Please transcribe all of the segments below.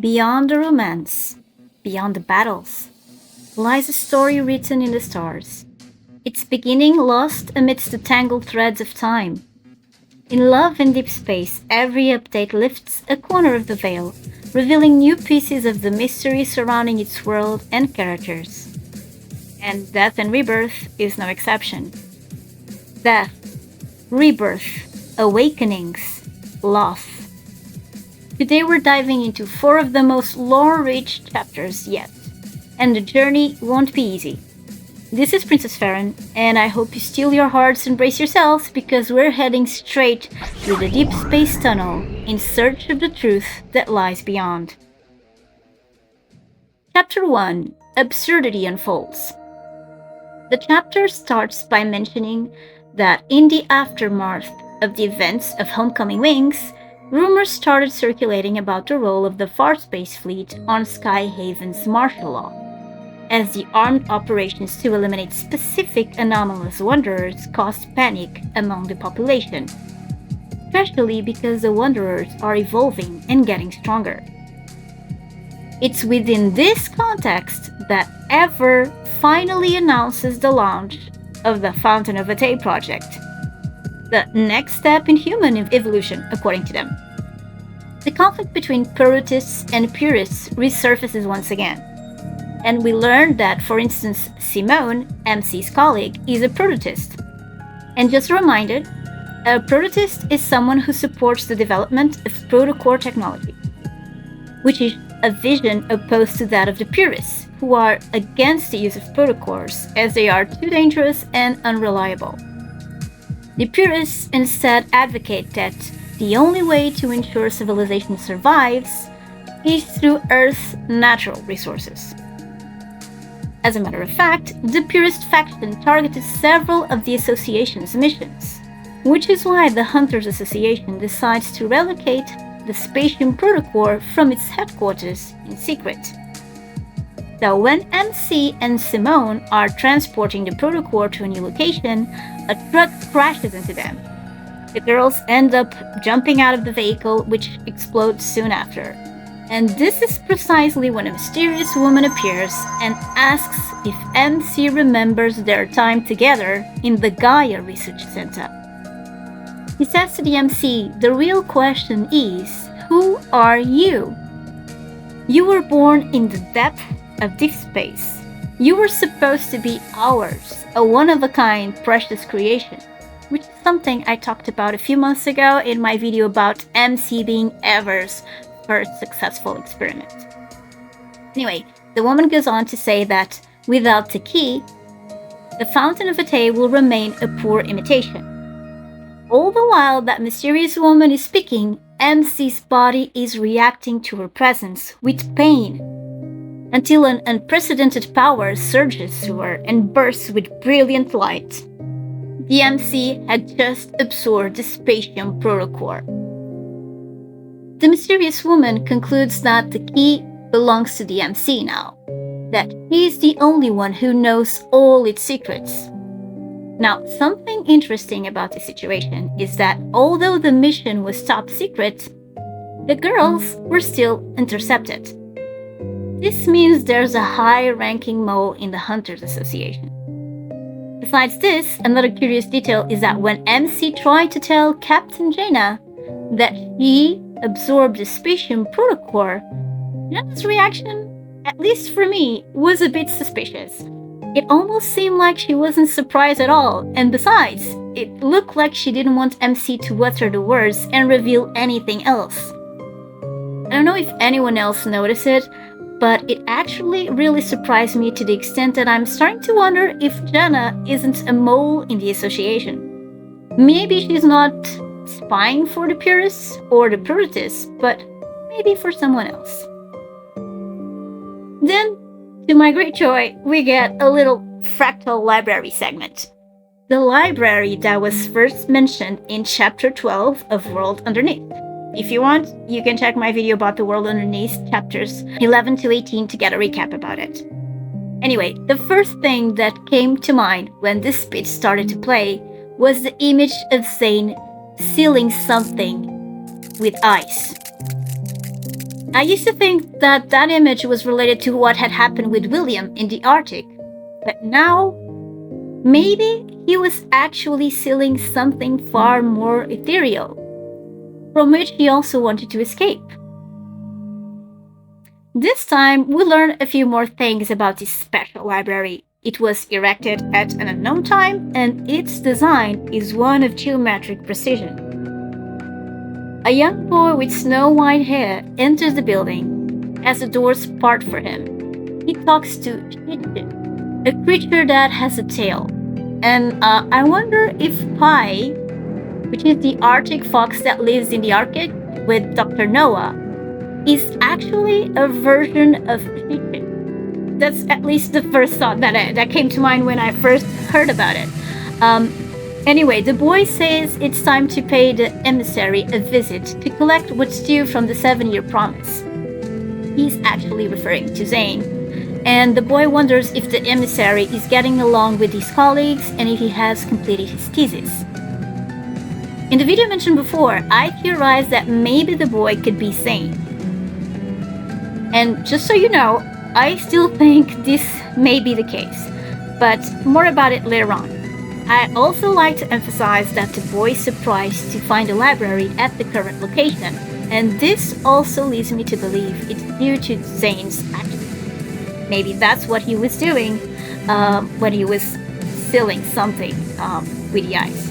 Beyond the romance, beyond the battles, lies a story written in the stars, its beginning lost amidst the tangled threads of time. In Love and Deepspace, every update lifts a corner of the veil, revealing new pieces of the mystery surrounding its world and characters. And Death and Rebirth is no exception. Death, Rebirth, Awakenings, Loss. Today we're diving into 4 of the most lore-rich chapters yet, and the journey won't be easy. This is Princess Farron, and I hope you steel your hearts and brace yourselves because we're heading straight through the deep space tunnel in search of the truth that lies beyond. Chapter 1: Absurdity Unfolds. The chapter starts by mentioning that in the aftermath of the events of Homecoming Wings, rumors started circulating about the role of the Far Space Fleet on Skyhaven's martial law, as the armed operations to eliminate specific anomalous wanderers caused panic among the population, especially because the wanderers are evolving and getting stronger. It's within this context that Ever finally announces the launch of the Fountain of Vitae project, the next step in human evolution, according to them. The conflict between puritists and purists resurfaces once again, and we learn that, for instance, Simone, MC's colleague, is a prototist. And just a reminder, a prototist is someone who supports the development of protocore technology, which is a vision opposed to that of the purists, who are against the use of protocores as they are too dangerous and unreliable. The purists instead advocate that the only way to ensure civilization survives is through Earth's natural resources. As a matter of fact, the purist faction targeted several of the Association's missions, which is why the Hunters Association decides to relocate the Spatium Protocore from its headquarters in secret. So when MC and Simone are transporting the Protocore to a new location, a truck crashes into them. The girls end up jumping out of the vehicle, which explodes soon after. And this is precisely when a mysterious woman appears and asks if MC remembers their time together in the Gaia Research Center. He says to the MC, the real question is, who are you? You were born in the depth of deep space. You were supposed to be ours, a one-of-a-kind precious creation, which is something I talked about a few months ago in my video about MC being Ever's first successful experiment. Anyway, the woman goes on to say that without the key, the Fountain of Vitae will remain a poor imitation. All the while that mysterious woman is speaking, MC's body is reacting to her presence with pain, until an unprecedented power surges through her and bursts with brilliant light. The MC had just absorbed the Spatium Protocore. The mysterious woman concludes that the key belongs to the MC now, that he is the only one who knows all its secrets. Now, something interesting about this situation is that although the mission was top secret, the girls were still intercepted. This means there's a high-ranking mole in the Hunters Association. Besides this, another curious detail is that when MC tried to tell Captain Jaina that he absorbed the Spatium Protocore, Jaina's reaction, at least for me, was a bit suspicious. It almost seemed like she wasn't surprised at all, and besides, it looked like she didn't want MC to utter the words and reveal anything else. I don't know if anyone else noticed it, but it actually really surprised me to the extent that I'm starting to wonder if Jaina isn't a mole in the association. Maybe she's not spying for the purists or the protists, but maybe for someone else. Then, to my great joy, we get a little Fractal Library segment. The library that was first mentioned in Chapter 12 of World Underneath. If you want, you can check my video about the World Underneath chapters 11 to 18 to get a recap about it. Anyway, the first thing that came to mind when this bit started to play was the image of Zayne sealing something with ice. I used to think that that image was related to what had happened with William in the Arctic, but now maybe he was actually sealing something far more ethereal, from which he also wanted to escape. This time, we learn a few more things about this special library. It was erected at an unknown time, and its design is one of geometric precision. A young boy with snow-white hair enters the building as the doors part for him. He talks to Chichi, a creature that has a tail. And I wonder if Pi, which is the Arctic fox that lives in the Arctic with Dr. Noah, is actually a version of Chichi. That's at least the first thought that came to mind when I first heard about it. Anyway, the boy says it's time to pay the emissary a visit to collect what's due from the 7-year promise. He's actually referring to Zayne, and the boy wonders if the emissary is getting along with his colleagues and if he has completed his thesis. In the video mentioned before, I theorized that maybe the boy could be Zayne. And just so you know, I still think this may be the case, but more about it later on. I also like to emphasize that the boy is surprised to find a library at the current location, and this also leads me to believe it's due to Zayne's actions. Maybe that's what he was doing when he was sealing something with the ice.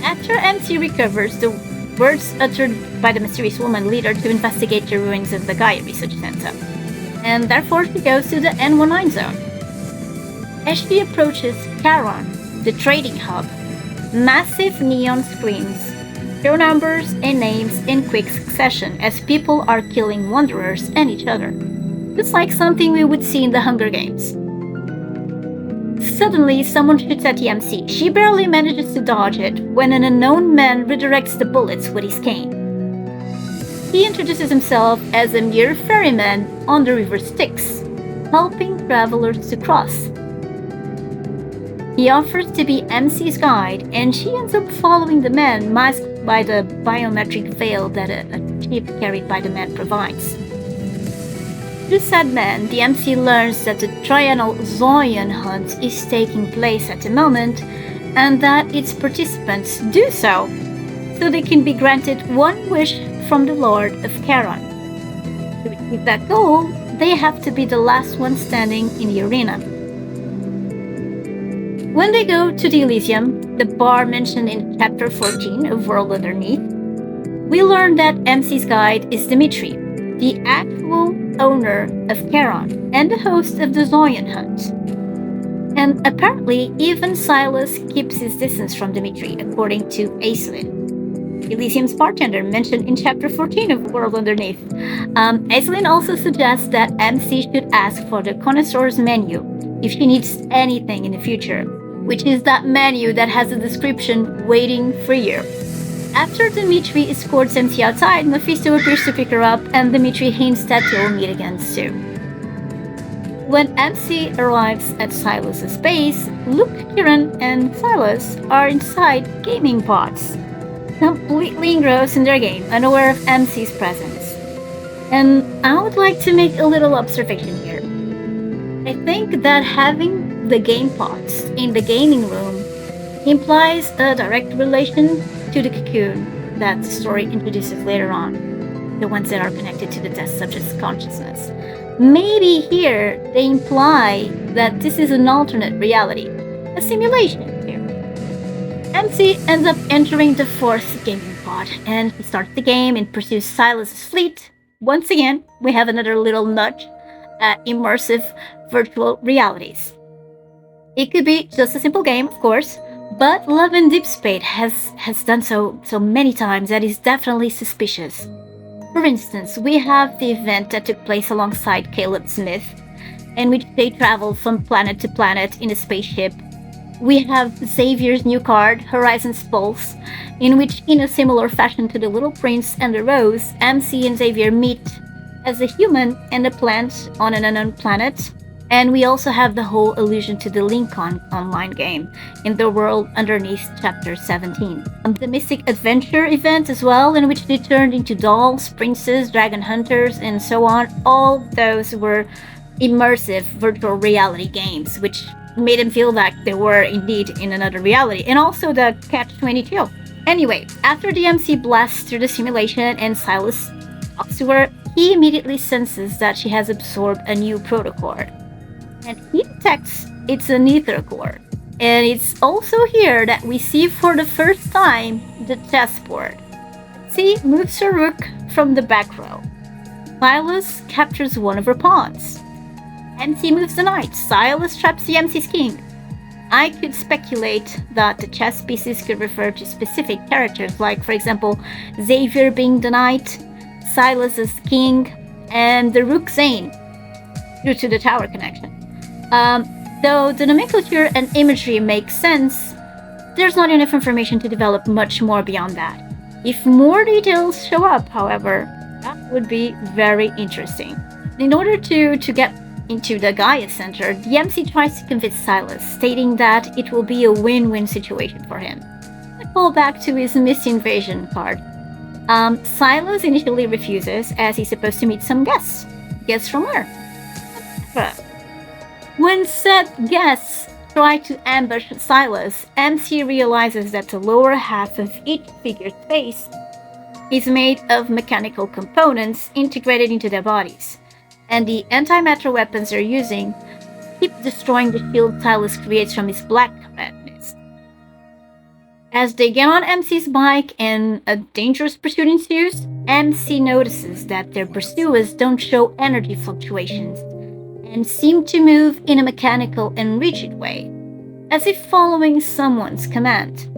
After MC recovers the words uttered by the mysterious woman lead her to investigate the ruins of the Gaia Research Center, and therefore she goes to the N19 zone. As she approaches Charon, the trading hub, massive neon screens show numbers and names in quick succession as people are killing wanderers and each other, just like something we would see in the Hunger Games. Suddenly, someone shoots at the MC. She barely manages to dodge it when an unknown man redirects the bullets with his cane. He introduces himself as a mere ferryman on the river Styx, helping travelers to cross. He offers to be MC's guide, and she ends up following the man masked by the biometric veil that a chip carried by the man provides. Through said man, the MC learns that the triennial Zoyan hunt is taking place at the moment, and that its participants do so they can be granted one wish from the Lord of Charon. To achieve that goal, they have to be the last one standing in the arena. When they go to the Elysium, the bar mentioned in Chapter 14 of World Underneath, we learn that MC's guide is Dimitri, the actual owner of Charon and the host of the Zoyan hunt. And apparently, even Sylus keeps his distance from Dimitri, according to Aislinn, Elysium's bartender mentioned in Chapter 14 of World Underneath. Aislinn also suggests that MC should ask for the connoisseur's menu if she needs anything in the future, which is that menu that has a description waiting for you. After Dimitri escorts MC outside, Mephisto appears to pick her up, and Dimitri hints that they'll meet again soon. When MC arrives at Sylus' base, Luke, Kieran, and Sylus are inside gaming pods, completely engrossed in their game, unaware of MC's presence. And I would like to make a little observation here. I think that having the game pods in the gaming room implies a direct relation to the cocoon that the story introduces later on, the ones that are connected to the test subject's consciousness. Maybe here they imply that this is an alternate reality, a simulation here. MC ends up entering the fourth gaming pod, and he starts the game and pursues Sylus' fleet. Once again, we have another little nudge at immersive virtual realities. It could be just a simple game, of course, but Love and Deepspace has done so many times that is definitely suspicious. For instance, we have the event that took place alongside Caleb Smith, in which they travel from planet to planet in a spaceship. We have Xavier's new card, Horizon's Pulse, in which, in a similar fashion to The Little Prince and the Rose, MC and Xavier meet as a human and a plant on an unknown planet. And we also have the whole allusion to the Lincoln online game in the world underneath chapter 17. The Mystic Adventure event as well, in which they turned into dolls, princes, dragon hunters, and so on. All those were immersive virtual reality games, which made them feel like they were indeed in another reality. And also the Catch-22. Anyway, after the MC blasts through the simulation and Sylus talks to her, he immediately senses that she has absorbed a new protocord. And he detects it's an ether core. And it's also here that we see for the first time the chessboard. MC moves her rook from the back row. Sylus captures one of her pawns. MC moves the knight. Sylus traps the MC's king. I could speculate that the chess pieces could refer to specific characters, like, for example, Xavier being the knight, Sylus as king, and the rook Zayne, due to the tower connection. Though the nomenclature and imagery make sense, there's not enough information to develop much more beyond that. If more details show up, however, that would be very interesting. In order to get into the Gaia Center, the MC tries to convince Sylus, stating that it will be a win-win situation for him. A callback to his Miss Invasion card. Sylus initially refuses, as he's supposed to meet some guests. Guests from where? When said guests try to ambush Sylus, MC realizes that the lower half of each figure's face is made of mechanical components integrated into their bodies, and the antimatter weapons they're using keep destroying the shield Sylus creates from his black command mist. As they get on MC's bike and a dangerous pursuit ensues, MC notices that their pursuers don't show energy fluctuations and seem to move in a mechanical and rigid way, as if following someone's command.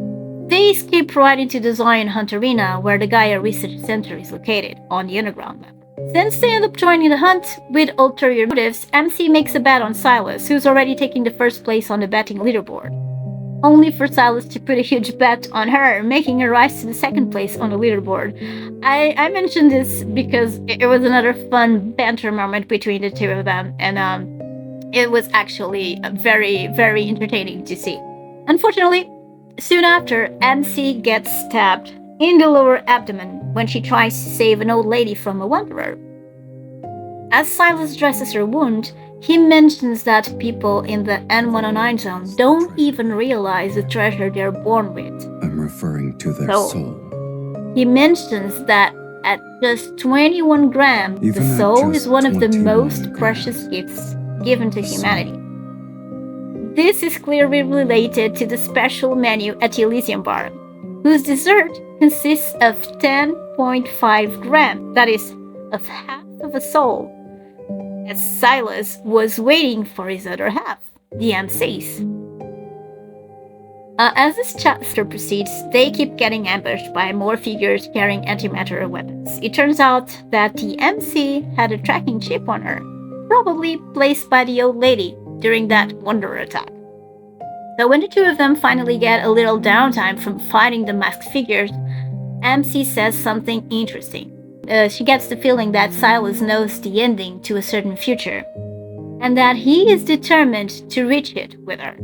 They escape right into the Zion Hunt Arena, where the Gaia Research Center is located, on the underground map. Since they end up joining the hunt with ulterior motives, MC makes a bet on Sylus, who's already taking the first place on the betting leaderboard, only for Sylus to put a huge bet on her, making her rise to the second place on the leaderboard. I mentioned this because it was another fun banter moment between the two of them, and it was actually very, very entertaining to see. Unfortunately, soon after, MC gets stabbed in the lower abdomen when she tries to save an old lady from a wanderer. As Sylus dresses her wound, he mentions that people in the N109 zone don't even realize the treasure they're born with. I'm referring to their soul. He mentions that at just 21 grams, the soul is one of the most precious gifts given to humanity. This is clearly related to the special menu at the Elysium Bar, whose dessert consists of 10.5 grams, that is, of half of a soul, as Sylus was waiting for his other half, the MC's. As this chapter proceeds, they keep getting ambushed by more figures carrying antimatter weapons. It turns out that the MC had a tracking chip on her, probably placed by the old lady during that Wanderer attack. So when the two of them finally get a little downtime from fighting the masked figures, MC says something interesting. She gets the feeling that Sylus knows the ending to a certain future, and that he is determined to reach it with her.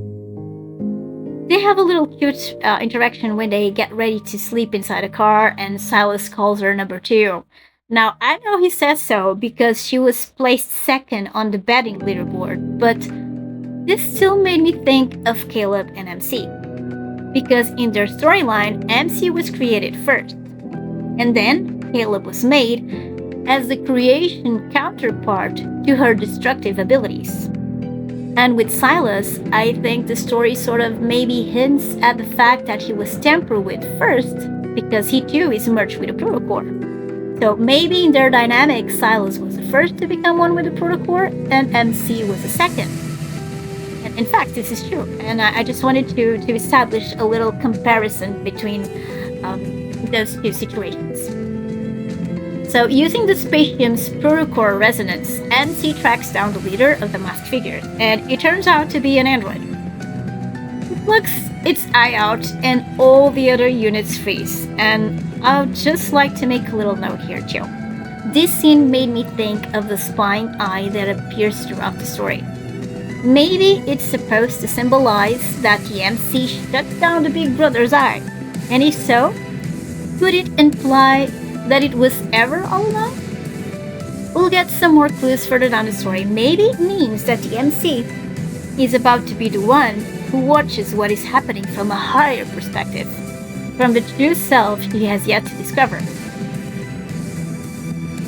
They have a little cute interaction when they get ready to sleep inside a car, and Sylus calls her number 2. Now, I know he says so because she was placed second on the betting leaderboard, but this still made me think of Caleb and MC, because in their storyline, MC was created first, and then Caleb was made as the creation counterpart to her destructive abilities. And with Sylus, I think the story sort of maybe hints at the fact that he was tampered with first, because he too is merged with a protocore. So maybe in their dynamic, Sylus was the first to become one with the protocore, and MC was the second. And in fact, this is true, and I just wanted to establish a little comparison between those two situations. So, using the Spatium's protocore resonance, MC tracks down the leader of the masked figures, and it turns out to be an android. It plucks its eye out and all the other units freeze, and I'd just like to make a little note here too. This scene made me think of the spying eye that appears throughout the story. Maybe it's supposed to symbolize that the MC shut down the Big Brother's eye. And if so, could it imply that it was ever all along? We'll get some more clues further down the story. Maybe it means that the MC is about to be the one who watches what is happening from a higher perspective, from the true self he has yet to discover.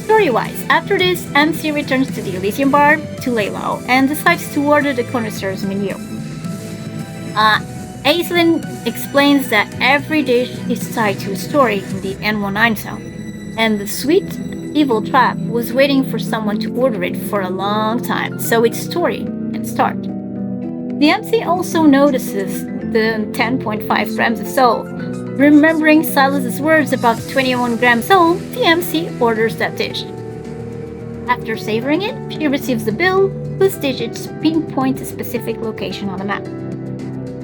Story-wise, after this, MC returns to the Elysium Bar to lay low and decides to order the connoisseur's menu. Aislinn explains that every dish is tied to a story in the N19 zone, and the sweet evil trap was waiting for someone to order it for a long time, so its story can start. The MC also notices the 10.5 grams of soul. Remembering Sylus's words about 21 grams soul, the MC orders that dish. After savoring it, she receives the bill, whose digits pinpoint a specific location on the map.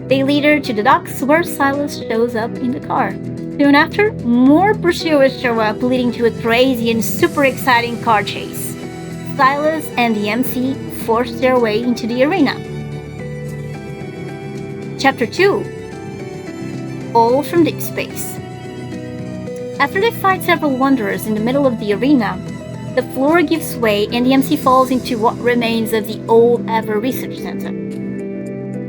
They lead her to the docks, where Sylus shows up in the car. Soon after, more pursuers show up, leading to a crazy and super exciting car chase. Sylus and the MC force their way into the arena. Chapter 2: All from Deep Space. After they fight several wanderers in the middle of the arena, the floor gives way and the MC falls into what remains of the old Ever Research Center.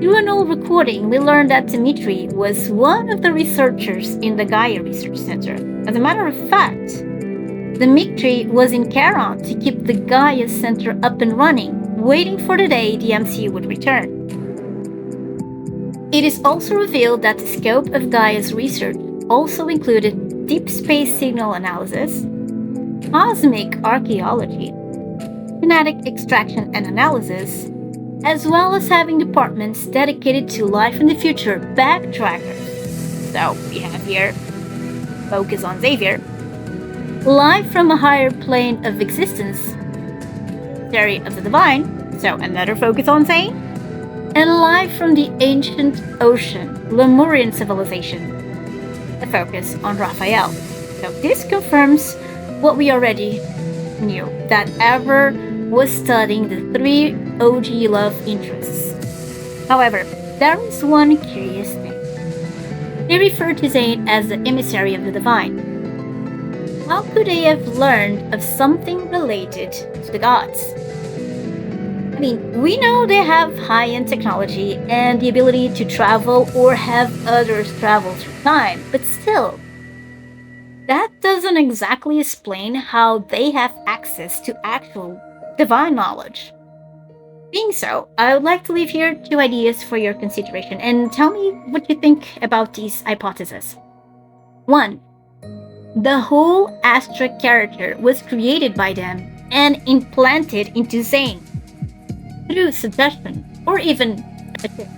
Through an old recording, we learned that Dimitri was one of the researchers in the Gaia Research Center. As a matter of fact, Dimitri was in Charon to keep the Gaia Center up and running, waiting for the day the MC would return. It is also revealed that the scope of Gaia's research also included deep space signal analysis, cosmic archaeology, genetic extraction and analysis, as well as having departments dedicated to life in the future backtrackers. So we have here focus on Xavier, life from a higher plane of existence, theory of the divine, so another focus on Zayne, and life from the ancient ocean, Lemurian civilization, a focus on Raphael. So this confirms what we already knew, that Ever was studying the 3 OG love interests. However, there is one curious thing. They refer to Zayne as the emissary of the divine. How could they have learned of something related to the gods? I mean, we know they have high-end technology and the ability to travel or have others travel through time, but still, that doesn't exactly explain how they have access to actual divine knowledge. Being so, I would like to leave here 2 ideas for your consideration and tell me what you think about these hypotheses. 1. The whole Astra character was created by them and implanted into Zayne through suggestion or even a tip.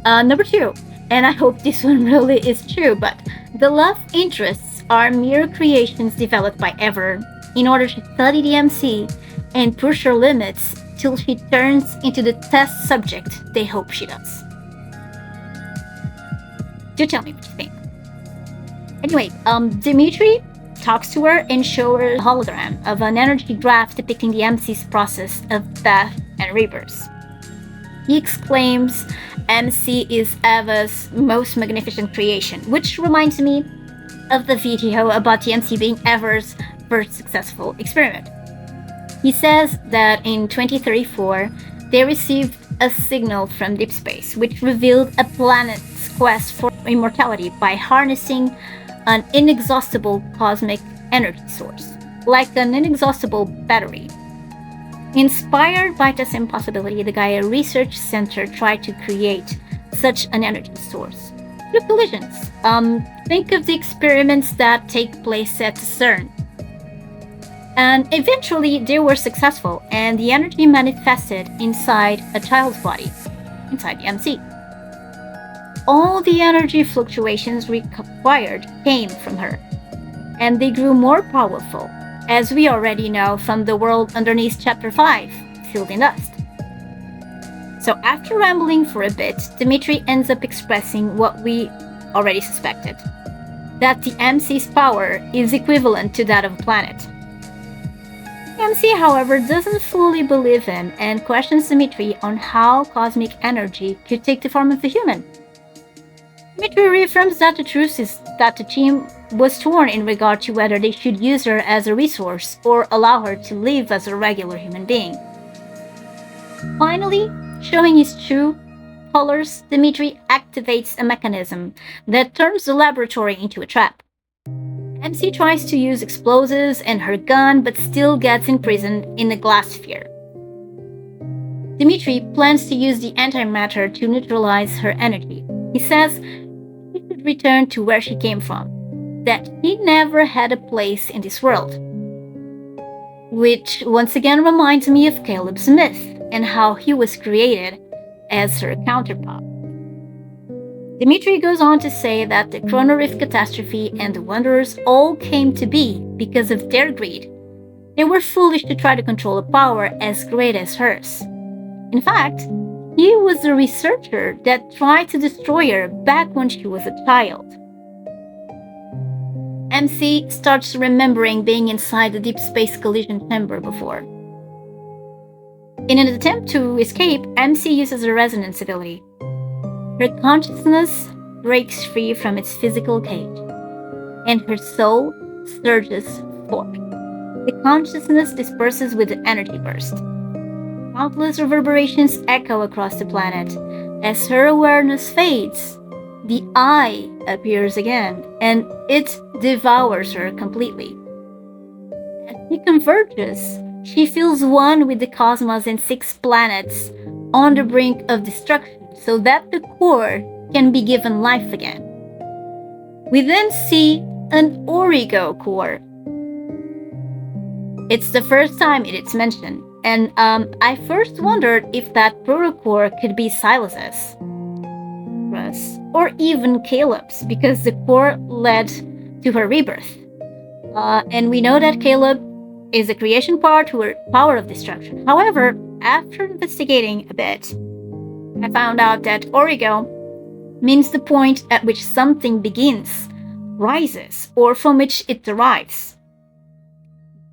Number 2, and I hope this one really is true, but the love interests are mere creations developed by Ever in order to study the MC and push her limits till she turns into the test subject they hope she does. Do tell me what you think. Anyway, Dimitri talks to her and shows her a hologram of an energy graph depicting the MC's process of death and rebirth. He exclaims MC is Eva's most magnificent creation, which reminds me of the video about the MC being Ever's first successful experiment. He says that in 2034, they received a signal from deep space, which revealed a planet's quest for immortality by harnessing an inexhaustible cosmic energy source, like an inexhaustible battery. Inspired by this impossibility, the Gaia Research Center tried to create such an energy source through collisions. Think of the experiments that take place at CERN. And eventually they were successful, and the energy manifested inside a child's body, inside the MC. All the energy fluctuations required came from her, and they grew more powerful, as we already know from the world underneath Chapter 5, Sealed in Dust. So after rambling for a bit, Dimitri ends up expressing what we already suspected, that the MC's power is equivalent to that of a planet. MC, however, doesn't fully believe him and questions Dimitri on how cosmic energy could take the form of a human. Dimitri reaffirms that the truth is that the team was torn in regard to whether they should use her as a resource or allow her to live as a regular human being. Finally, showing his true colors, Dimitri activates a mechanism that turns the laboratory into a trap. MC tries to use explosives and her gun, but still gets imprisoned in the glass sphere. Dimitri plans to use the antimatter to neutralize her energy. He says she should return to where she came from, that he never had a place in this world. Which once again reminds me of Caleb Smith and how he was created as her counterpart. Dimitri goes on to say that the Chrono Rift catastrophe and the Wanderers all came to be because of their greed. They were foolish to try to control a power as great as hers. In fact, he was the researcher that tried to destroy her back when she was a child. MC starts remembering being inside the deep space collision chamber before. In an attempt to escape, MC uses a resonance ability. Her consciousness breaks free from its physical cage, and her soul surges forth. The consciousness disperses with the energy burst. Countless reverberations echo across the planet. As her awareness fades, the Eye appears again, and it devours her completely. As she converges, she feels one with the cosmos and 6 planets on the brink of destruction, so that the core can be given life again. We then see an Origo core. It's the first time it's mentioned, and I first wondered if that proto-core could be Sylus's, or even Caleb's, because the core led to her rebirth. And we know that Caleb is the creation part to her power of destruction. However, after investigating a bit, I found out that Origo means the point at which something begins, rises, or from which it derives.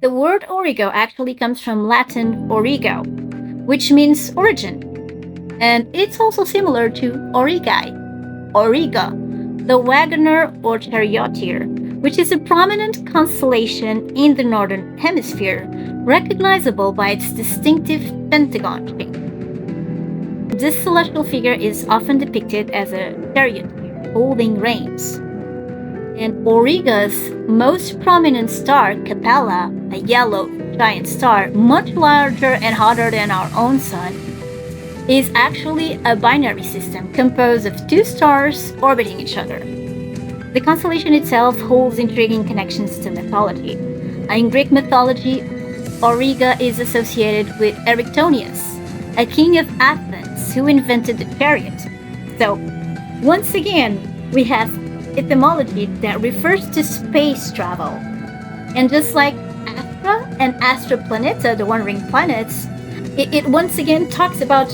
The word origo actually comes from Latin origo, which means origin, and it's also similar to origai, origo, the wagoner or charioteer, which is a prominent constellation in the northern hemisphere, recognizable by its distinctive pentagon shape. This celestial figure is often depicted as a charioteer holding reins. And Origa's most prominent star, Capella, a yellow giant star, much larger and hotter than our own sun, is actually a binary system composed of 2 stars orbiting each other. The constellation itself holds intriguing connections to mythology. In Greek mythology, Origa is associated with Eryctonius, a king of Athens who invented the chariot. So, once again, we have etymology that refers to space travel. And just like Astra and Astroplaneta, the wandering planets, it once again talks about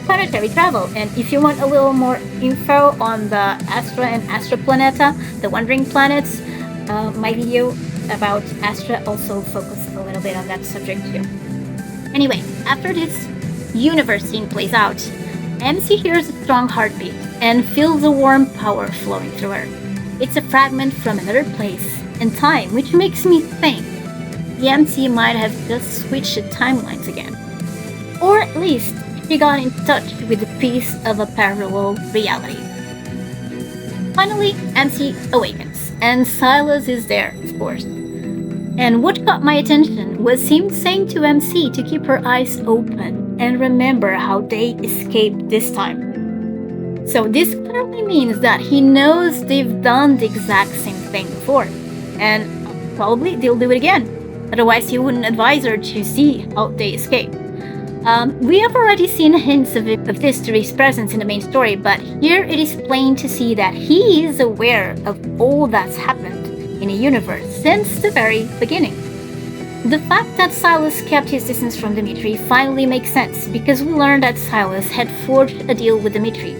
planetary travel. And if you want a little more info on the Astra and Astroplaneta, the wandering planets, my video about Astra also focused a little bit on that subject too. Anyway, after this universe scene plays out, MC hears a strong heartbeat and feels a warm power flowing through her. It's a fragment from another place and time, which makes me think the MC might have just switched the timelines again. Or at least she got in touch with a piece of a parallel reality. Finally, MC awakens, and Sylus is there, of course. And what caught my attention was him saying to MC to keep her eyes open and remember how they escaped this time. So this clearly means that he knows they've done the exact same thing before, and probably they'll do it again. Otherwise, he wouldn't advise her to see how they escape. We have already seen hints of this through his presence in the main story, but here it is plain to see that he is aware of all that's happened in the universe since the very beginning. The fact that Sylus kept his distance from Dimitri finally makes sense, because we learned that Sylus had forged a deal with Dimitri,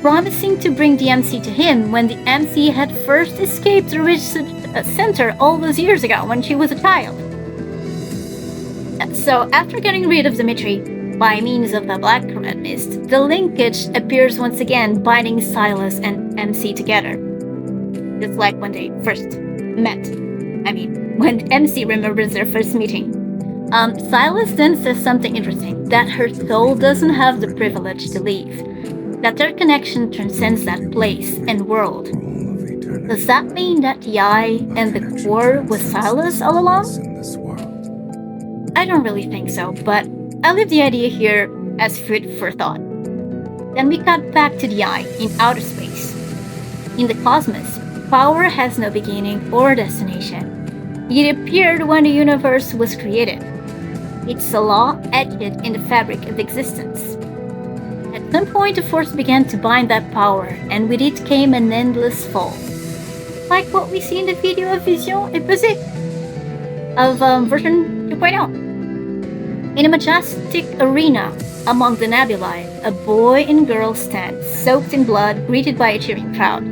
promising to bring the MC to him when the MC had first escaped the research center all those years ago when she was a child. So after getting rid of Dimitri by means of the black red mist, the linkage appears once again, binding Sylus and MC together. Just like when they first met. When MC remembers their first meeting. Sylus then says something interesting, that her soul doesn't have the privilege to leave, that their connection transcends that place and world. Does that mean that the eye and the core was Sylus all along? I don't really think so, but I'll leave the idea here as food for thought. Then we cut back to the eye in outer space. In the cosmos, power has no beginning or destination. It appeared when the universe was created. It's a law etched in the fabric of existence. At some point, the force began to bind that power, and with it came an endless fall. Like what we see in the video of Vision et Pesé of version 2.0. In a majestic arena among the nebulae, a boy and girl stand, soaked in blood, greeted by a cheering crowd.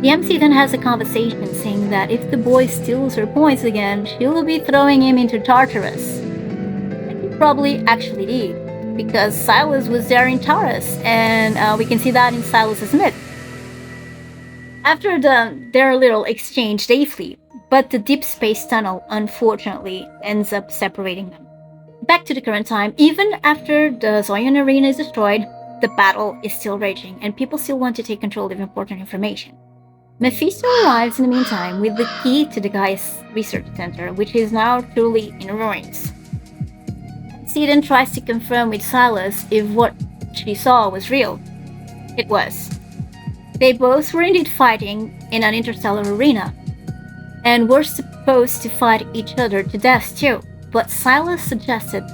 The MC then has a conversation saying that if the boy steals her points again, she will be throwing him into Tartarus. And he probably actually did, because Sylus was there in Taurus, and we can see that in Sylus' myth. After their little exchange, they flee, but the deep space tunnel unfortunately ends up separating them. Back to the current time, even after the Zoyan arena is destroyed, the battle is still raging, and people still want to take control of important information. Mephisto arrives in the meantime with the key to the Gaia's research center, which is now truly in ruins. She then tries to confirm with Sylus if what she saw was real. It was. They both were indeed fighting in an interstellar arena, and were supposed to fight each other to death too, but Sylus suggested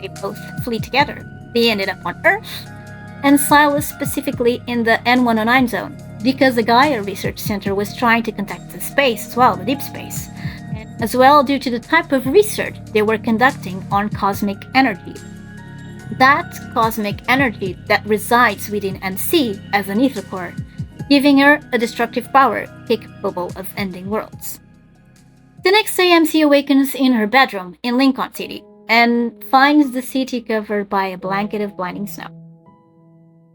they both flee together. They ended up on Earth, and Sylus specifically in the N109 zone, because the Gaia Research Center was trying to contact the space as well, the deep space, and as well due to the type of research they were conducting on cosmic energy. That cosmic energy that resides within MC as an ether core, giving her a destructive power capable of ending worlds. The next day, MC awakens in her bedroom in Lincoln City and finds the city covered by a blanket of blinding snow.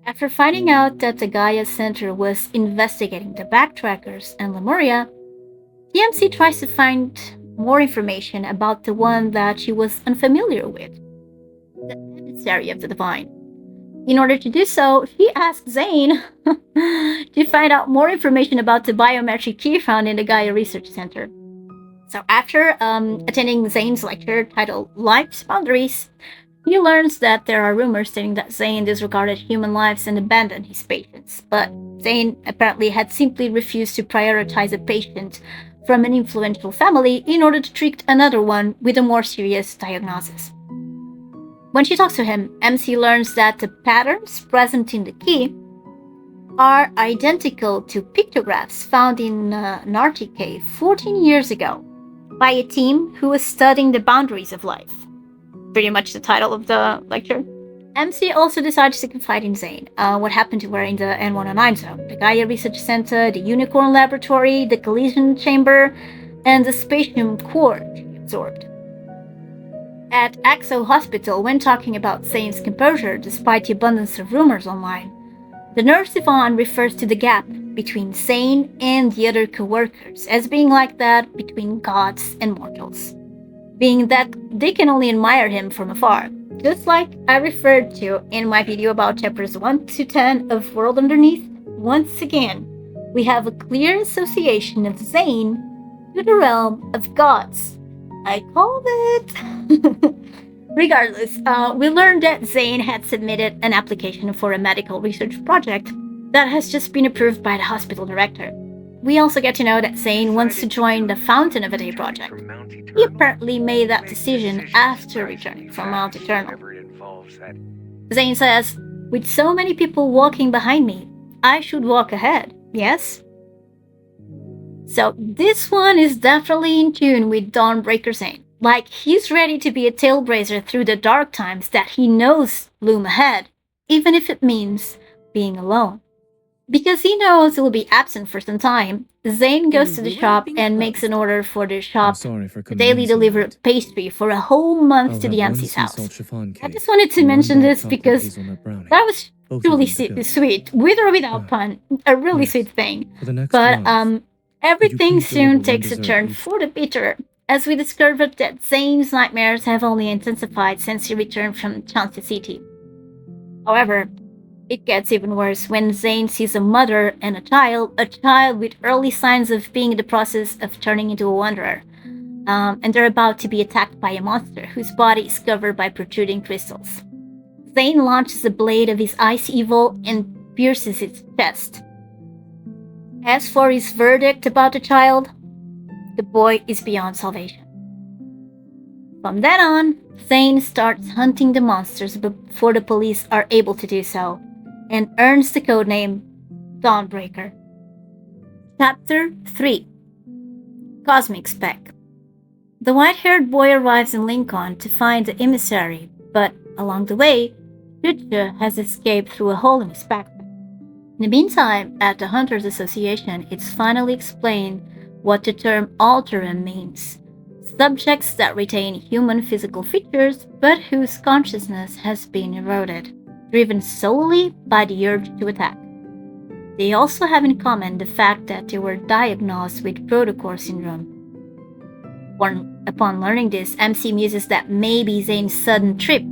After finding out that the Gaia Center was investigating the backtrackers and Lemuria, the MC tries to find more information about the one that she was unfamiliar with, the emissary of the divine. In order to do so, she asks Zayne to find out more information about the biometric key found in the Gaia Research Center. So after attending Zayne's lecture titled Life's Boundaries, he learns that there are rumors stating that Zayne disregarded human lives and abandoned his patients, but Zayne apparently had simply refused to prioritize a patient from an influential family in order to treat another one with a more serious diagnosis. When she talks to him, MC learns that the patterns present in the key are identical to pictographs found in an Arctic cave 14 years ago by a team who was studying the boundaries of life. Pretty much the title of the lecture. MC also decides to confide in Zayne, what happened to her in the N109 zone, the Gaia Research Center, the Unicorn Laboratory, the Collision Chamber, and the Spatium Core she absorbed. At Axo Hospital, when talking about Zayne's composure despite the abundance of rumors online, the nurse Yvonne refers to the gap between Zayne and the other co-workers as being like that between gods and mortals, being that they can only admire him from afar, just like I referred to in my video about chapters 1 to 10 of World Underneath. Once again, we have a clear association of Zayne to the realm of gods. I called it! Regardless, we learned that Zayne had submitted an application for a medical research project that has just been approved by the hospital director. We also get to know that Zayne wants to join the Fountain of a Day project. He apparently made that decision after returning from Mount Eternal. Zayne says, "With so many people walking behind me, I should walk ahead, yes?" So this one is definitely in tune with Dawnbreaker Zayne. Like, he's ready to be a tailblazer through the dark times that he knows loom ahead, even if it means being alone. Because he knows he will be absent for some time, Zayne goes to the Letter shop being and makes an closed. order for the I'm shop sorry for to coming daily in so deliver late. pastry for a whole month I'll to have the one MC's sea house. salt chiffon I cake just wanted to and one mention dark this chocolate because hazelnut brownie. that was Both truly of them to go. sweet, with or without pun, a really Yes, sweet thing. for the next But month. everything please deliver soon one takes a dessert turn each? for the bitter, as we discover that Zayne's nightmares have only intensified since he returned from Chang'e City. However, it gets even worse when Zayne sees a mother and a child with early signs of being in the process of turning into a wanderer. And they're about to be attacked by a monster whose body is covered by protruding crystals. Zayne launches a blade of his ice evil and pierces its chest. As for his verdict about the child, the boy is beyond salvation. From then on, Zayne starts hunting the monsters before the police are able to do so, and earns the codename Dawnbreaker. Chapter 3 Cosmic Speck. The white-haired boy arrives in Lincoln to find the emissary, but along the way, Chucha has escaped through a hole in his backpack. In the meantime, at the Hunters Association, it's finally explained what the term alterum means. Subjects that retain human physical features but whose consciousness has been eroded, driven solely by the urge to attack. They also have in common the fact that they were diagnosed with protocore syndrome. Upon learning this, MC muses that maybe Zayne's sudden trip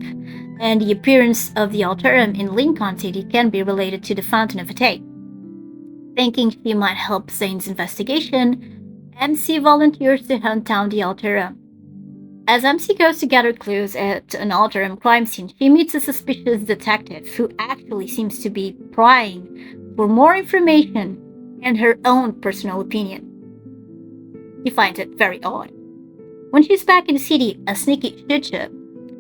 and the appearance of the Alterum in Lincoln City can be related to the Fountain of Atay. Thinking she might help Zayne's investigation, MC volunteers to hunt down the Alterum. As MC goes to gather clues at an Alterum crime scene, she meets a suspicious detective who actually seems to be prying for more information and her own personal opinion. He finds it very odd. When she's back in the city, a sneaky Chucha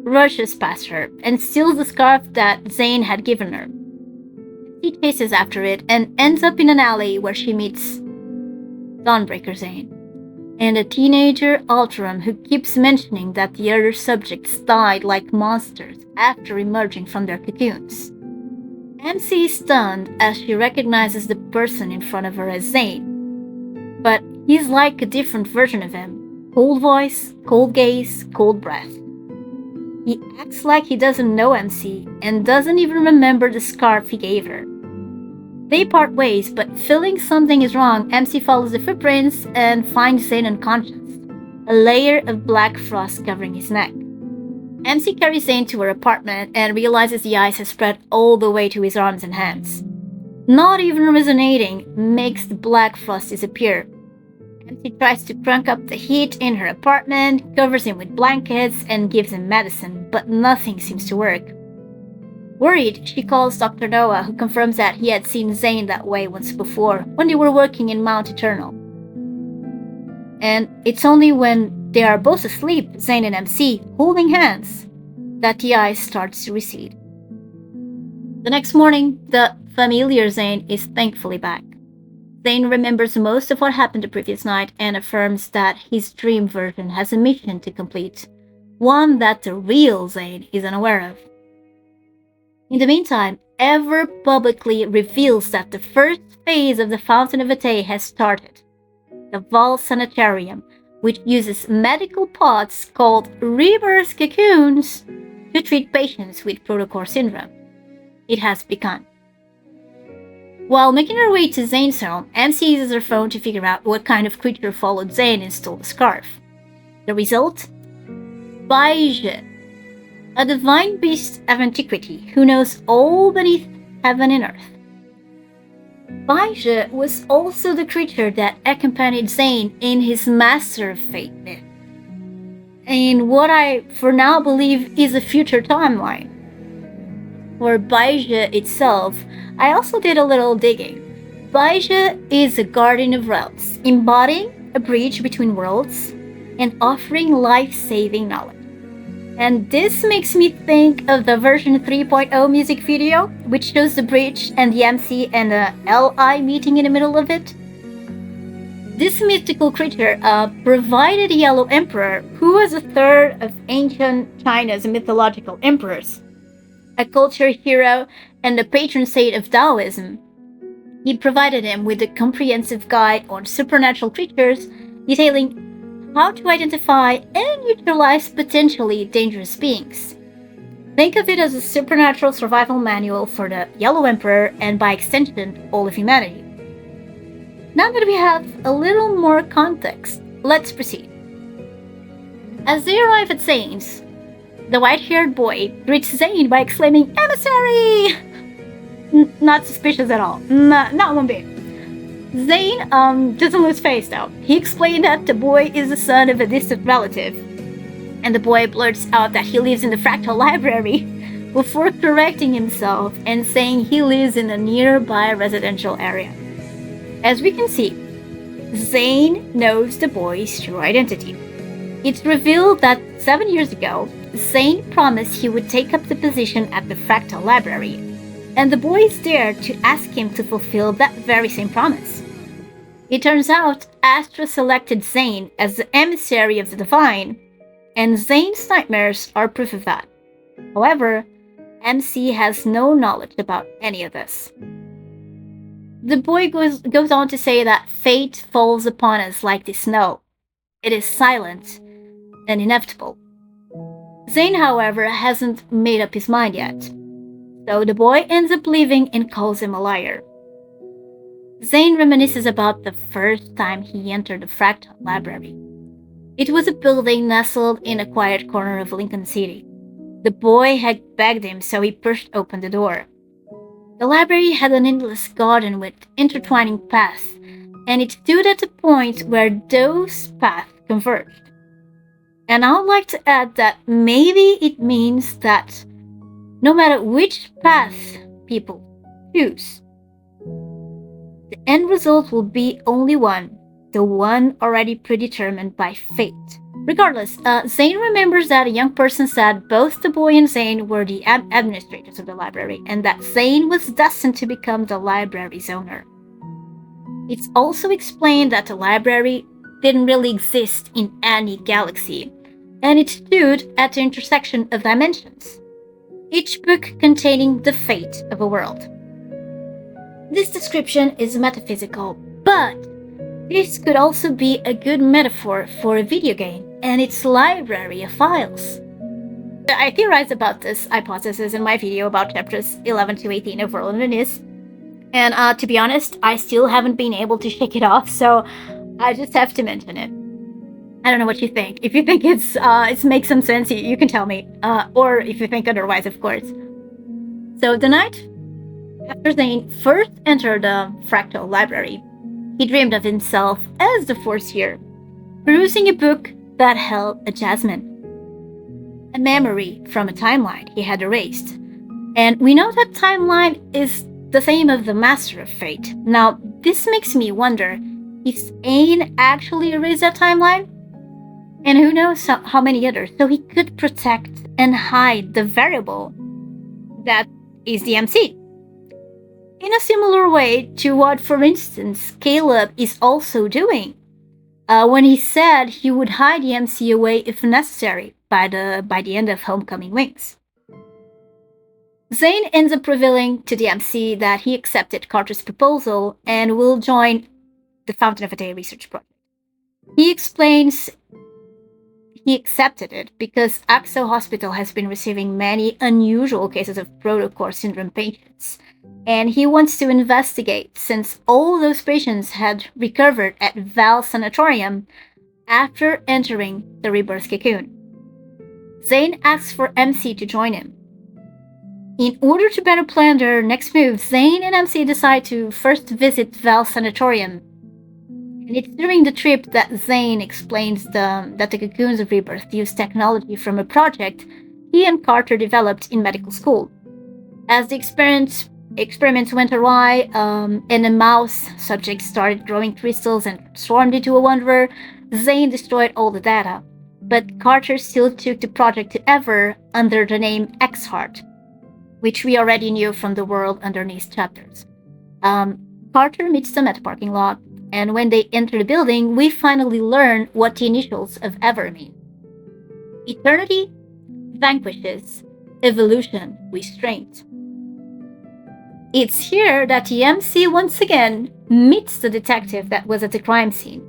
rushes past her and steals the scarf that Zayne had given her. She chases after it and ends up in an alley where she meets Dawnbreaker Zayne and a teenager Alterum who keeps mentioning that the other subjects died like monsters after emerging from their cocoons. MC is stunned as she recognizes the person in front of her as Zayne, but he's like a different version of him. Cold voice, cold gaze, cold breath. He acts like he doesn't know MC and doesn't even remember the scarf he gave her. They part ways, but feeling something is wrong, MC follows the footprints and finds Zayne unconscious, a layer of black frost covering his neck. MC carries Zayne to her apartment and realizes the ice has spread all the way to his arms and hands. Not even resonating makes the black frost disappear. MC tries to crank up the heat in her apartment, covers him with blankets, and gives him medicine, but nothing seems to work. Worried, she calls Dr. Noah, who confirms that he had seen Zayne that way once before, when they were working in Mount Eternal. And it's only when they are both asleep, Zayne and MC, holding hands, that the ice starts to recede. The next morning, the familiar Zayne is thankfully back. Zayne remembers most of what happened the previous night and affirms that his dream version has a mission to complete, one that the real Zayne is unaware of. In the meantime, Ever publicly reveals that the first phase of the Fountain of Atay has started. The Val Sanitarium, which uses medical pods called Rebirth cocoons to treat patients with protocore syndrome. It has begun. While making her way to Zayne's home, MC uses her phone to figure out what kind of creature followed Zayne and stole the scarf. The result? Baije, a divine beast of antiquity who knows all beneath heaven and earth. Baije was also the creature that accompanied Zayne in his Master of Fate myth, in what I for now believe is a future timeline. For Baije itself, I also did a little digging. Baije is a guardian of realms, embodying a bridge between worlds and offering life-saving knowledge. And this makes me think of the version 3.0 music video, which shows the bridge and the MC and the LI meeting in the middle of it. This mythical creature provided the Yellow Emperor, who was a third of ancient China's mythological emperors, a culture hero and the patron saint of Taoism, He provided him with a comprehensive guide on supernatural creatures, detailing how to identify and neutralize potentially dangerous beings. Think of it as a supernatural survival manual for the Yellow Emperor and, by extension, all of humanity. Now that we have a little more context, let's proceed. As they arrive at Zayne's, the white-haired boy greets Zayne by exclaiming, "Emissary!" Not suspicious at all. Not one bit. Zayne doesn't lose face though. He explained that the boy is the son of a distant relative, and the boy blurts out that he lives in the Fractal Library before correcting himself and saying he lives in a nearby residential area. As we can see, Zayne knows the boy's true identity. It's revealed that 7 years ago, Zayne promised he would take up the position at the Fractal Library, and the boy is there to ask him to fulfill that very same promise. It turns out Astra selected Zayne as the emissary of the Divine, and Zayne's nightmares are proof of that. However, MC has no knowledge about any of this. The boy goes on to say that fate falls upon us like the snow. It is silent and inevitable. Zayne, however, hasn't made up his mind yet, so the boy ends up leaving and calls him a liar. Zayne reminisces about the first time he entered the Fractal Library. It was a building nestled in a quiet corner of Lincoln City. The boy had begged him, so he pushed open the door. The library had an endless garden with intertwining paths, and it stood at a point where those paths converged. And I would like to add that maybe it means that no matter which path people choose, the end result will be only one, the one already predetermined by fate. Regardless, Zayne remembers that a young person said both the boy and Zayne were the administrators of the library, and that Zayne was destined to become the library's owner. It's also explained that the library didn't really exist in any galaxy, and it stood at the intersection of dimensions, each book containing the fate of a world. This description is metaphysical, but this could also be a good metaphor for a video game and its library of files. I theorized about this hypothesis in my video about chapters 11 to 18 of World of Nis, and to be honest, I still haven't been able to shake it off, so I just have to mention it. I don't know what you think. If you think it makes some sense, you can tell me, or if you think otherwise, of course. So the night after Zayne first entered the Fractal Library, he dreamed of himself as the Foreseer, perusing a book that held a jasmine, a memory from a timeline he had erased. And we know that timeline is the same as the Master of Fate. Now, this makes me wonder if Zayne actually erased that timeline, and who knows how many others, so he could protect and hide the variable that is the MC. In a similar way to what, for instance, Caleb is also doing, when he said he would hide the MC away if necessary by the end of Homecoming Wings. Zayne ends up revealing to the MC that he accepted Carter's proposal and will join the Fountain of a Day research project. He explains he accepted it because Axo Hospital has been receiving many unusual cases of protocore syndrome patients, and he wants to investigate since all those patients had recovered at Val Sanatorium after entering the Rebirth cocoon. Zayne asks for MC to join him. In order to better plan their next move, Zayne and MC decide to first visit Val Sanatorium. And it's during the trip that Zayne explains that the cocoons of Rebirth use technology from a project he and Carter developed in medical school. As the experiments went awry, and a mouse subject started growing crystals and transformed into a wanderer, Zayne destroyed all the data. But Carter still took the project to Ever under the name X-Heart, which we already knew from the World Underneath chapters. Carter meets them at the parking lot, and when they enter the building, we finally learn what the initials of Ever mean. Eternity vanquishes, evolution restraint. It's here that the MC once again meets the detective that was at the crime scene.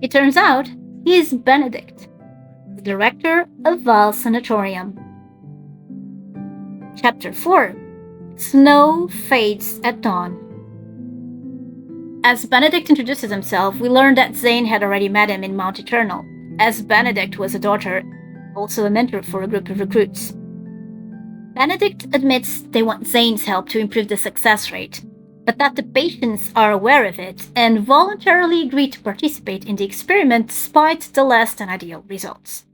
It turns out he is Benedict, the director of Val Sanatorium. Chapter 4: Snow Fades at Dawn. As Benedict introduces himself, we learn that Zayne had already met him in Mount Eternal, as Benedict was a daughter, also a mentor for a group of recruits. Benedict admits they want Zayne's help to improve the success rate, but that the patients are aware of it and voluntarily agree to participate in the experiment despite the less than ideal results.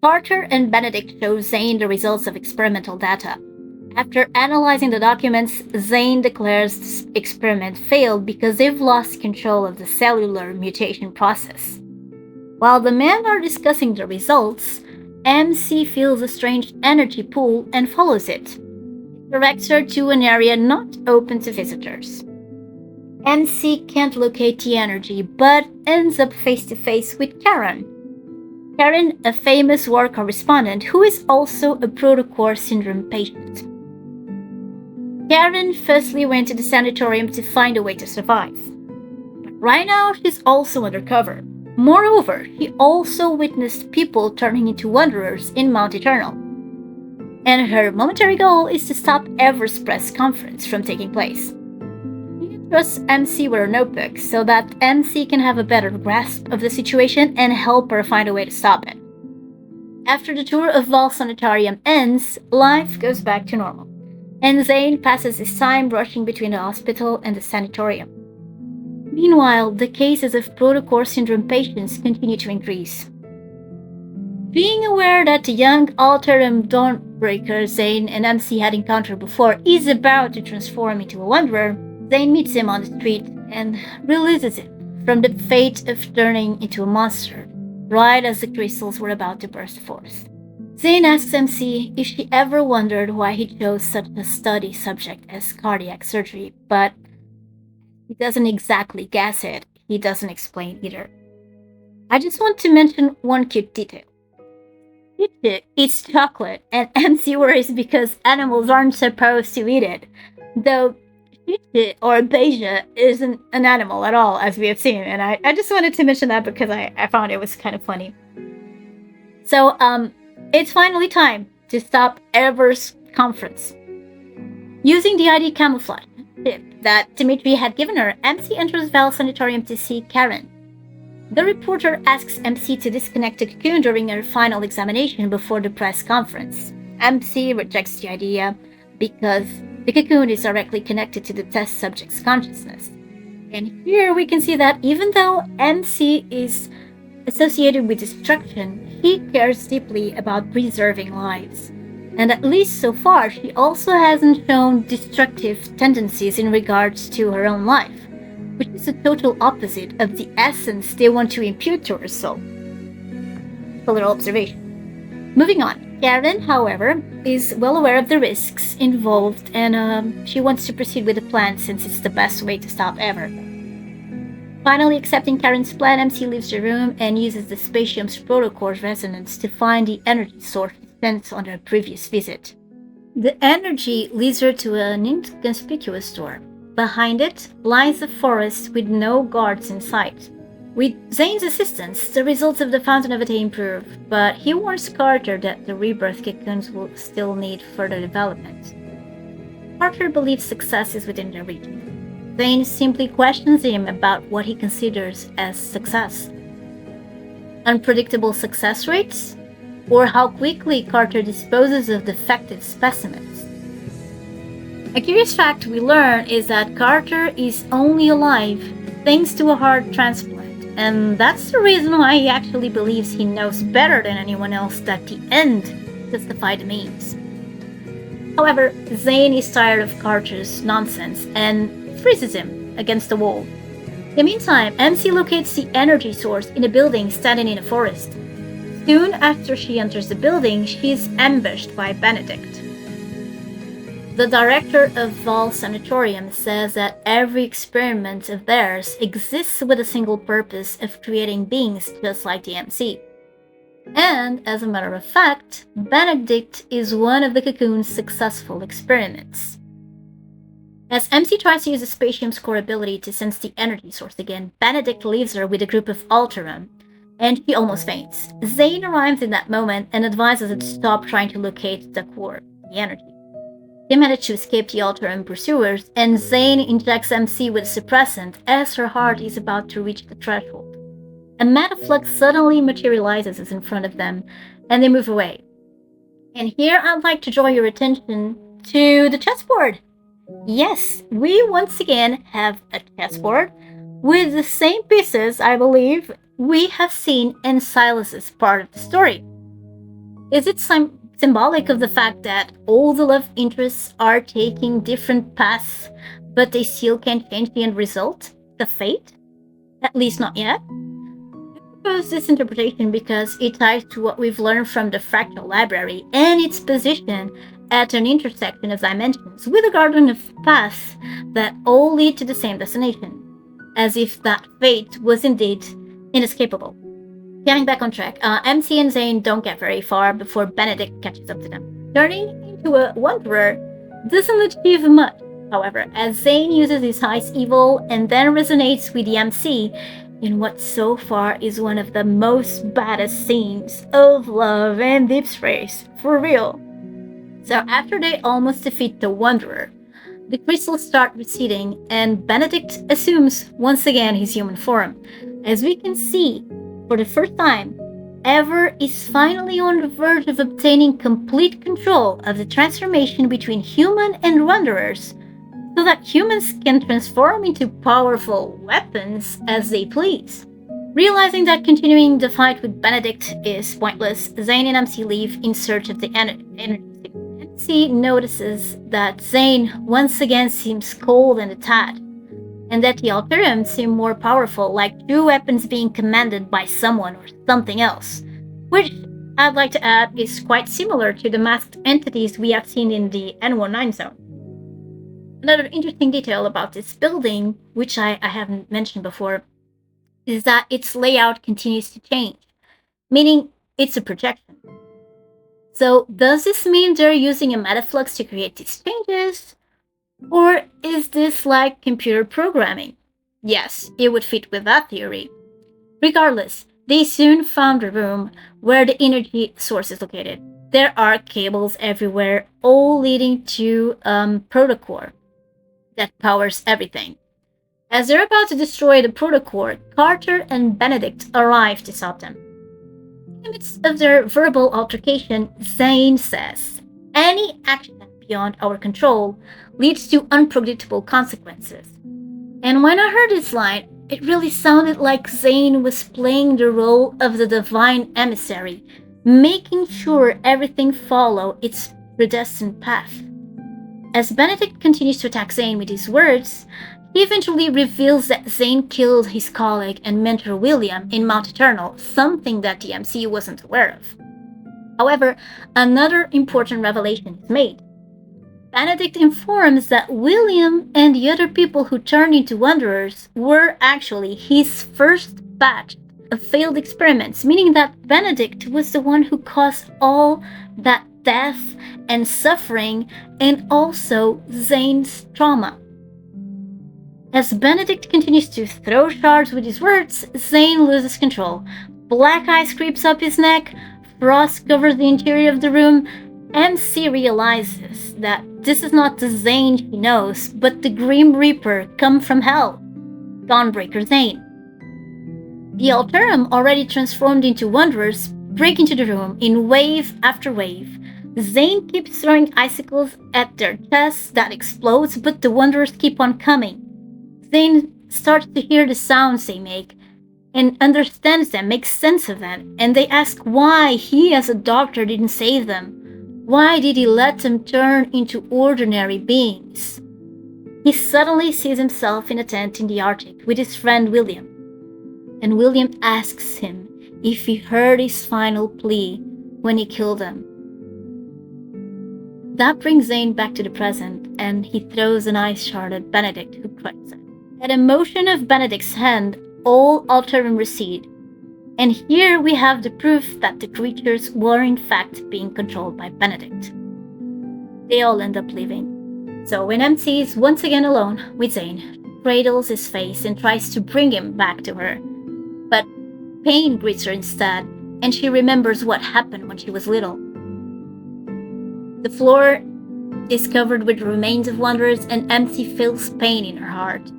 Carter and Benedict show Zayne the results of experimental data. After analyzing the documents, Zayne declares the experiment failed because they've lost control of the cellular mutation process. While the men are discussing the results, MC feels a strange energy pull and follows it. It directs her to an area not open to visitors. MC can't locate the energy, but ends up face to face with Karen. Karen, a famous war correspondent who is also a protocore syndrome patient. Karen firstly went to the sanatorium to find a way to survive. But right now, she's also undercover. Moreover, she also witnessed people turning into wanderers in Mount Eternal. And her momentary goal is to stop Ever's press conference from taking place. She trusts MC with her notebook so that MC can have a better grasp of the situation and help her find a way to stop it. After the tour of Val Sanatorium ends, life goes back to normal, and Zayne passes his time rushing between the hospital and the sanatorium. Meanwhile, the cases of protocore syndrome patients continue to increase. Being aware that the young Alterum Dawnbreaker Zayne and MC had encountered before is about to transform into a wanderer, Zayne meets him on the street and releases him from the fate of turning into a monster, right as the crystals were about to burst forth. Zayne asks MC if she ever wondered why he chose such a study subject as cardiac surgery, but he doesn't exactly guess it. He doesn't explain either. I just want to mention one cute detail. It eats chocolate, and MC worries because animals aren't supposed to eat it, though Chichi or Beja isn't an animal at all, as we have seen, and I just wanted to mention that because I found it was kind of funny. So, it's finally time to stop Ever's conference. Using the ID camouflage chip that Dimitri had given her, MC enters Val Sanatorium to see Karen. The reporter asks MC to disconnect the cocoon during her final examination before the press conference. MC rejects the idea because the cocoon is directly connected to the test subject's consciousness. And here we can see that even though MC is associated with destruction, he cares deeply about preserving lives. And at least so far, she also hasn't shown destructive tendencies in regards to her own life, which is the total opposite of the essence they want to impute to her soul. A little observation. Moving on. Karen, however, is well aware of the risks involved and she wants to proceed with the plan since it's the best way to stop Ever. Finally accepting Karen's plan, MC leaves the room and uses the spatium's protocore's resonance to find the energy source spent on her previous visit. The energy leads her to an inconspicuous door. Behind it lies a forest with no guards in sight. With Zayne's assistance, the results of the Fountain of Ate improve, but he warns Carter that the Rebirth cocoons will still need further development. Carter believes success is within their reach. Zayne simply questions him about what he considers as success. Unpredictable success rates? Or how quickly Carter disposes of defective specimens? A curious fact we learn is that Carter is only alive thanks to a heart transplant, and that's the reason why he actually believes he knows better than anyone else that the end justifies the means. However, Zayne is tired of Carter's nonsense and freezes him against the wall. In the meantime, MC locates the energy source in a building standing in a forest. Soon after she enters the building, she is ambushed by Benedict. The director of Val Sanatorium says that every experiment of theirs exists with a single purpose of creating beings just like the MC. And, as a matter of fact, Benedict is one of the cocoon's successful experiments. As MC tries to use the spatium's core ability to sense the energy source again, Benedict leaves her with a group of Alterum, and she almost faints. Zayne arrives in that moment and advises her to stop trying to locate the core, the energy. They manage to escape the Alterum pursuers, and Zayne injects MC with a suppressant as her heart is about to reach the threshold. A metaflux suddenly materializes in front of them, and they move away. And here I'd like to draw your attention to the chessboard. Yes, we once again have a chessboard with the same pieces, I believe, we have seen in Sylus's part of the story. Is it symbolic of the fact that all the love interests are taking different paths, but they still can't change the end result, the fate? At least not yet. I propose this interpretation because it ties to what we've learned from the Fractal Library and its position at an intersection of dimensions with a garden of paths that all lead to the same destination, as if that fate was indeed inescapable. Getting back on track, MC and Zayne don't get very far before Benedict catches up to them. Turning into a wanderer doesn't achieve much, however, as Zayne uses his highest evil and then resonates with the MC in what so far is one of the most baddest scenes of Love and Deepspace, for real. So after they almost defeat the Wanderer, the crystals start receding and Benedict assumes once again his human form. As we can see, for the first time ever, is finally on the verge of obtaining complete control of the transformation between human and Wanderers, so that humans can transform into powerful weapons as they please. Realizing that continuing the fight with Benedict is pointless, Zayne and MC leave in search of the energy. MC notices that Zayne once again seems cold and a tad, and that the Alterum seem more powerful, like two weapons being commanded by someone or something else, which I'd like to add is quite similar to the masked entities we have seen in the N19 zone. Another interesting detail about this building, which I haven't mentioned before, is that its layout continues to change, meaning it's a projection. So does this mean they're using a metaflux to create these changes? Or is this like computer programming? Yes, it would fit with that theory. Regardless, they soon found a room where the energy source is located. There are cables everywhere, all leading to protocore that powers everything. As they're about to destroy the protocore, Carter and Benedict arrive to stop them. In the midst of their verbal altercation, Zayne says, "Any action beyond our control leads to unpredictable consequences." And when I heard this line, it really sounded like Zayne was playing the role of the divine emissary, making sure everything followed its predestined path. As Benedict continues to attack Zayne with his words, he eventually reveals that Zayne killed his colleague and mentor William in Mount Eternal, something that the MC wasn't aware of. However, another important revelation is made. Benedict informs that William and the other people who turned into Wanderers were actually his first batch of failed experiments, meaning that Benedict was the one who caused all that death and suffering and also Zayne's trauma. As Benedict continues to throw shards with his words, Zayne loses control. Black ice creeps up his neck, frost covers the interior of the room. MC realizes that this is not the Zayne he knows, but the Grim Reaper come from hell, Dawnbreaker Zayne. The Alterum, already transformed into Wanderers, break into the room in wave after wave. Zayne keeps throwing icicles at their chests that explodes, but the Wanderers keep on coming. Zayne starts to hear the sounds they make and understands them, makes sense of them, and they ask why he as a doctor didn't save them. Why did he let them turn into ordinary beings? He suddenly sees himself in a tent in the Arctic with his friend William, and William asks him if he heard his final plea when he killed them. That brings Zayne back to the present, and he throws an ice shard at Benedict, who cracks it. At a motion of Benedict's hand, all Alterum recede, and here we have the proof that the creatures were in fact being controlled by Benedict. They all end up leaving. So when MC is once again alone with Zayne, she cradles his face and tries to bring him back to her. But pain greets her instead, and she remembers what happened when she was little. The floor is covered with remains of wonders, and MC feels pain in her heart.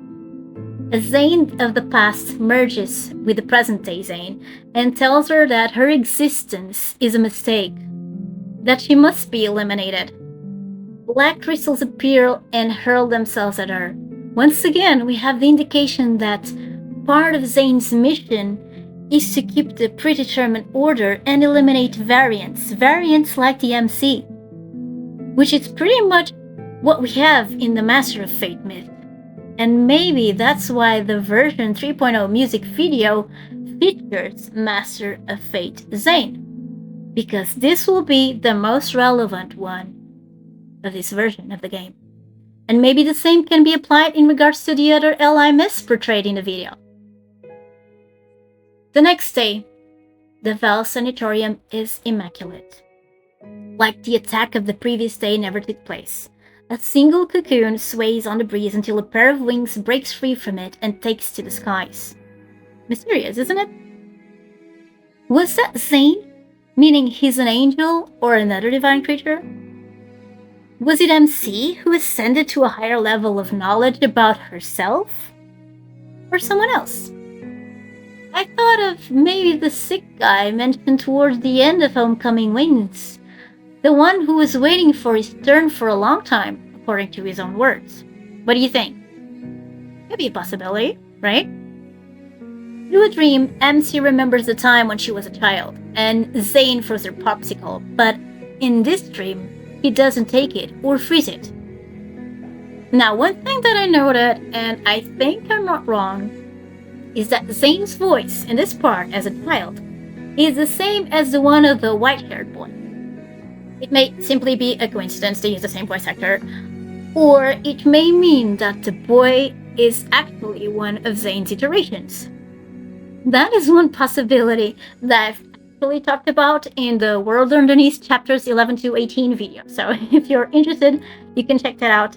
A Zayne of the past merges with the present-day Zayne and tells her that her existence is a mistake, that she must be eliminated. Black crystals appear and hurl themselves at her. Once again, we have the indication that part of Zayne's mission is to keep the predetermined order and eliminate variants like the MC, which is pretty much what we have in the Master of Fate myth. And maybe that's why the version 3.0 music video features Master of Fate Zayne, because this will be the most relevant one of this version of the game. And maybe the same can be applied in regards to the other LI myths portrayed in the video. The next day, the Val Sanatorium is immaculate. Like the attack of the previous day never took place. A single cocoon sways on the breeze until a pair of wings breaks free from it and takes to the skies. Mysterious, isn't it? Was that Zayne? Meaning he's an angel or another divine creature? Was it MC who ascended to a higher level of knowledge about herself? Or someone else? I thought of maybe the sick guy mentioned towards the end of Homecoming Wings. The one who was waiting for his turn for a long time, according to his own words. What do you think? Could be a possibility, right? Through a dream, MC remembers the time when she was a child, and Zayne throws her popsicle, but in this dream, he doesn't take it or freeze it. Now, one thing that I noted, and I think I'm not wrong, is that Zayne's voice in this part as a child is the same as the one of the white-haired boy. It may simply be a coincidence to use the same voice actor, or it may mean that the boy is actually one of Zayne's iterations. That is one possibility that I've actually talked about in the World Underneath chapters 11 to 18 video, so if you're interested, you can check that out.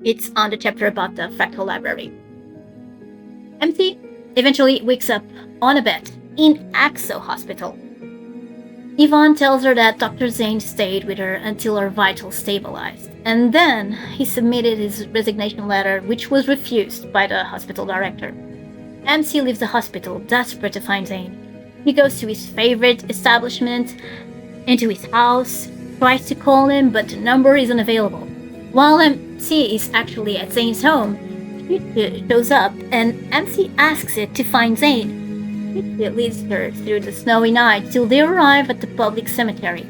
It's on the chapter about the Fractal Library. MC eventually wakes up on a bed in Axo Hospital. Yvonne tells her that Dr. Zayne stayed with her until her vitals stabilized, and then he submitted his resignation letter, which was refused by the hospital director. MC leaves the hospital, desperate to find Zayne. He goes to his favorite establishment, into his house, tries to call him, but the number isn't available. While MC is actually at Zayne's home, It shows up, and MC asks it to find Zayne. It leads her through the snowy night till they arrive at the public cemetery.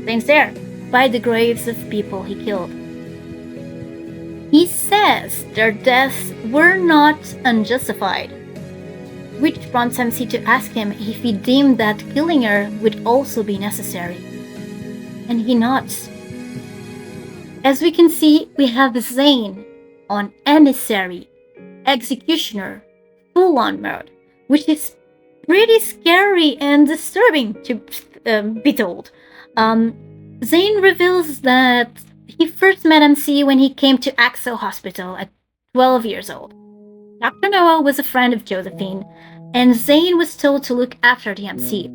Zayne's there, by the graves of people he killed. He says their deaths were not unjustified, which prompts MC to ask him if he deemed that killing her would also be necessary. And he nods. As we can see, we have Zayne on emissary, executioner, full-on mode, which is pretty scary and disturbing to be told. Zayne reveals that he first met MC when he came to Axo Hospital at 12 years old. Dr. Noah was a friend of Josephine, and Zayne was told to look after the MC.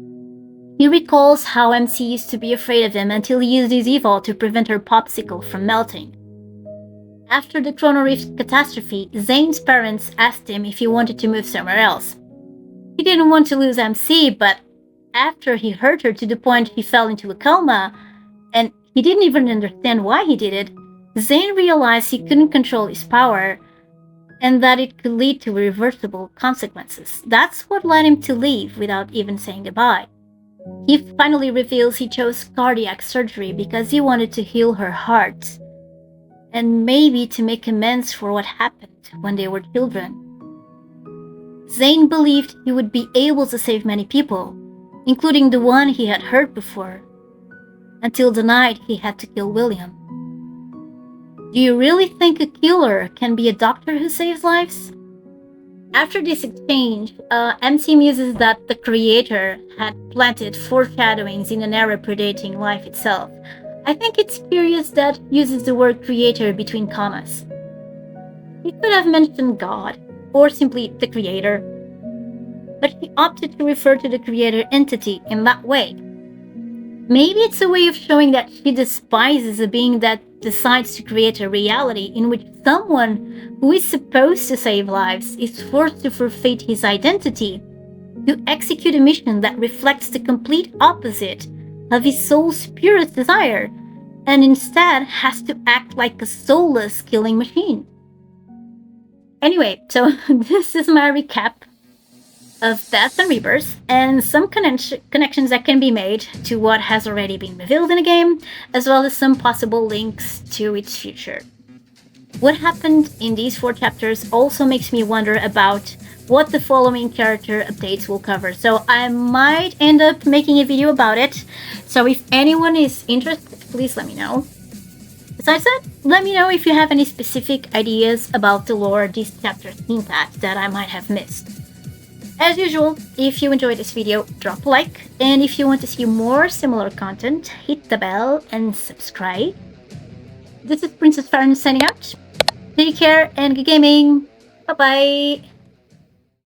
He recalls how MC used to be afraid of him until he used his evil to prevent her popsicle from melting. After the Chrono Rift catastrophe, Zayne's parents asked him if he wanted to move somewhere else. He didn't want to lose MC, but after he hurt her to the point he fell into a coma, and he didn't even understand why he did it, Zayne realized he couldn't control his power, and that it could lead to irreversible consequences. That's what led him to leave without even saying goodbye. He finally reveals he chose cardiac surgery because he wanted to heal her heart, and maybe to make amends for what happened when they were children. Zayne believed he would be able to save many people, including the one he had hurt before, until the night he had to kill William. Do you really think a killer can be a doctor who saves lives? After this exchange, MC muses that the creator had planted foreshadowings in an era predating life itself, I think it's curious that uses the word creator between commas. He could have mentioned God, or simply the creator, but he opted to refer to the creator entity in that way. Maybe it's a way of showing that she despises a being that decides to create a reality in which someone who is supposed to save lives is forced to forfeit his identity, to execute a mission that reflects the complete opposite of his soul's purest desire, and instead has to act like a soulless killing machine. Anyway, so this is my recap of Death and Rebirth, and some connections that can be made to what has already been revealed in the game, as well as some possible links to its future. What happened in these 4 chapters also makes me wonder about what the following character updates will cover, so I might end up making a video about it, so if anyone is interested, please let me know. As I said, let me know if you have any specific ideas about the lore these chapters hint at that I might have missed. As usual, if you enjoyed this video, drop a like, and if you want to see more similar content, hit the bell and subscribe. This is Princess Farron signing out. Take care and good gaming. Bye bye.